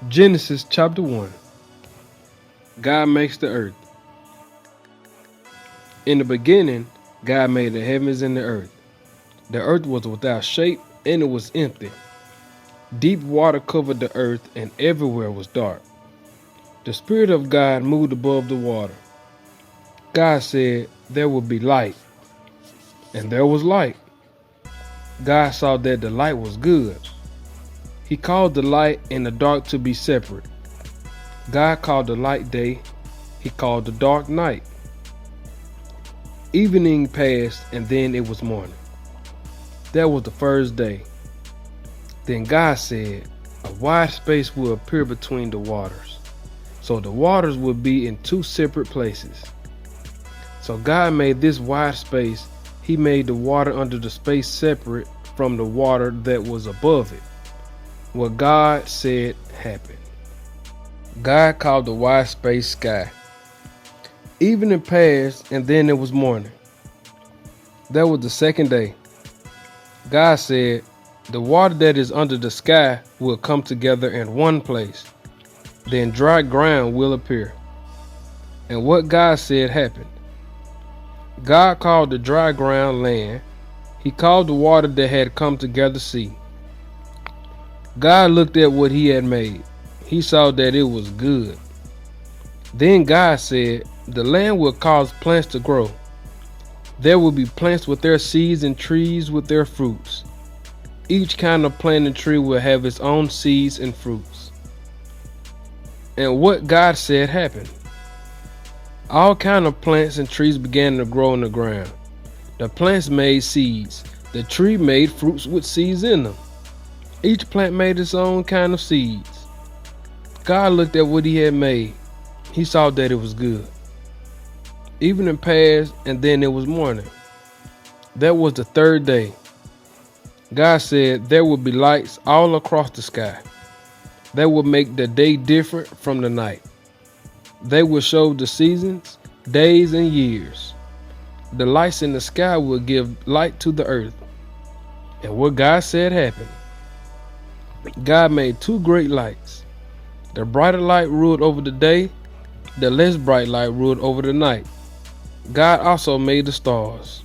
Genesis chapter 1. God makes the earth. In the beginning, God made the heavens and the earth. The earth was without shape and it was empty. Deep water covered the earth and everywhere was dark. The Spirit of God moved above the water. God said, "There will be light." And there was light. God saw that the light was good. He called the light and the dark to be separate. God called the light day. He called the dark night. Evening passed and then it was morning. That was the first day. Then God said, "A wide space will appear between the waters." So the waters would be in two separate places. So God made this wide space. He made the water under the space separate from the water that was above it. What God said happened. God called the wide space sky. Evening passed and then it was morning. That was the second day. God said, "The water that is under the sky will come together in one place. Then dry ground will appear." And what God said happened. God called the dry ground land. He called the water that had come together sea. God looked at what he had made. He saw that it was good. Then God said, "The land will cause plants to grow. There will be plants with their seeds and trees with their fruits. Each kind of plant and tree will have its own seeds and fruits." And what God said happened. All kind of plants and trees began to grow in the ground. The plants made seeds. The tree made fruits with seeds in them. Each plant made its own kind of seeds. God looked at what he had made. He saw that it was good. Evening passed and then it was morning. That was the third day. God said there would be lights all across the sky. They would make the day different from the night. They would show the seasons, days, and years. The lights in the sky would give light to the earth. And what God said happened. God made two great lights. The brighter light ruled over the day. The less bright light ruled over the night. God also made the stars.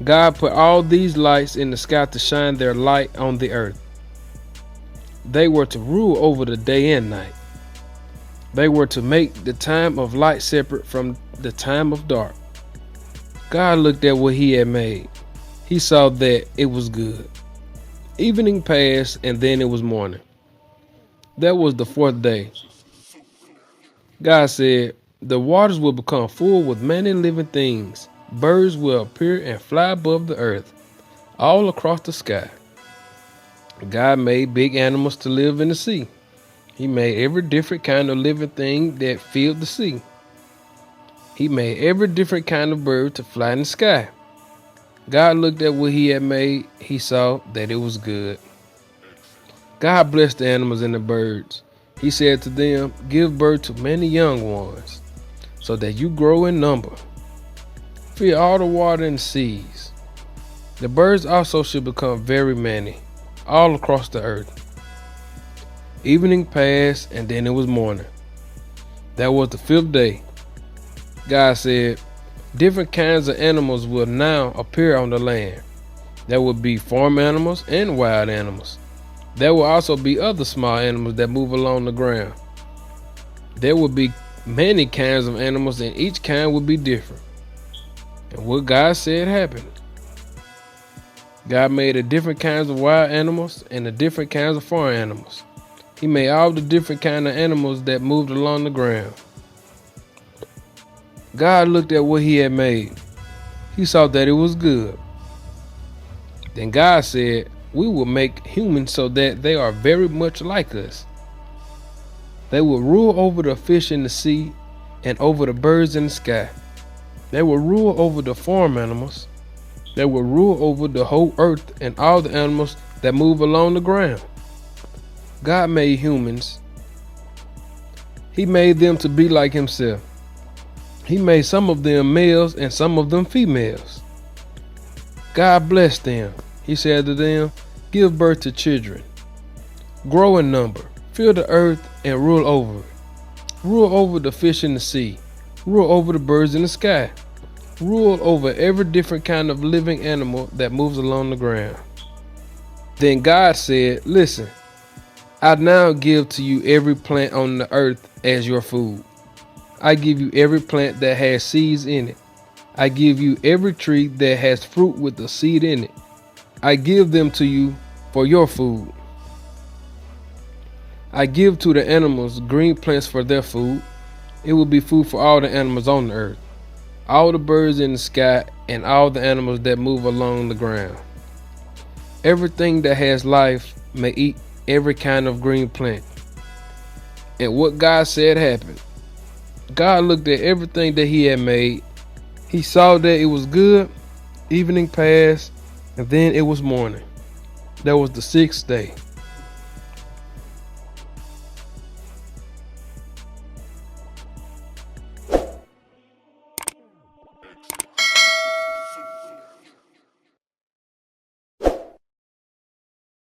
God put all these lights in the sky to shine their light on the earth. They were to rule over the day and night. They were to make the time of light separate from the time of dark. God looked at what he had made. He saw that it was good. Evening passed and then it was morning. That was the fourth day. God said, "The waters will become full with many living things. Birds will appear and fly above the earth, all across the sky." God made big animals to live in the sea. He made every different kind of living thing that filled the sea. He made every different kind of bird to fly in the sky. God looked at what he had made. He saw that it was good. God blessed the animals and the birds. He said to them, "Give birth to many young ones, so that you grow in number. Fill all the water in the seas. The birds also should become very many, all across the earth." Evening passed and then it was morning. That was the fifth day. God said, "Different kinds of animals will now appear on the land. There will be farm animals and wild animals. There will also be other small animals that move along the ground. There will be many kinds of animals and each kind will be different." And what God said happened. God made the different kinds of wild animals and the different kinds of farm animals. He made all the different kind of animals that moved along the ground. God looked at what he had made. He saw that it was good. Then God said, "We will make humans so that they are very much like us. They will rule over the fish in the sea and over the birds in the sky. They will rule over the farm animals. They will rule over the whole earth and all the animals that move along the ground." God made humans. He made them to be like himself. He made some of them males and some of them females. God blessed them. He said to them, "Give birth to children. Grow in number. Fill the earth and rule over it. Rule over the fish in the sea. Rule over the birds in the sky. Rule over every different kind of living animal that moves along the ground. Then God said, listen, I now give to you every plant on the earth as your food. I give you every plant that has seeds in it. I give you every tree that has fruit with a seed in it. I give them to you for your food. I give to the animals green plants for their food. It will be food for all the animals on the earth, all the birds in the sky, and all the animals that move along the ground. Everything that has life may eat every kind of green plant. And what God said happened. God looked at everything that he had made. He saw that it was good. Evening passed, and then it was morning. That was the sixth day.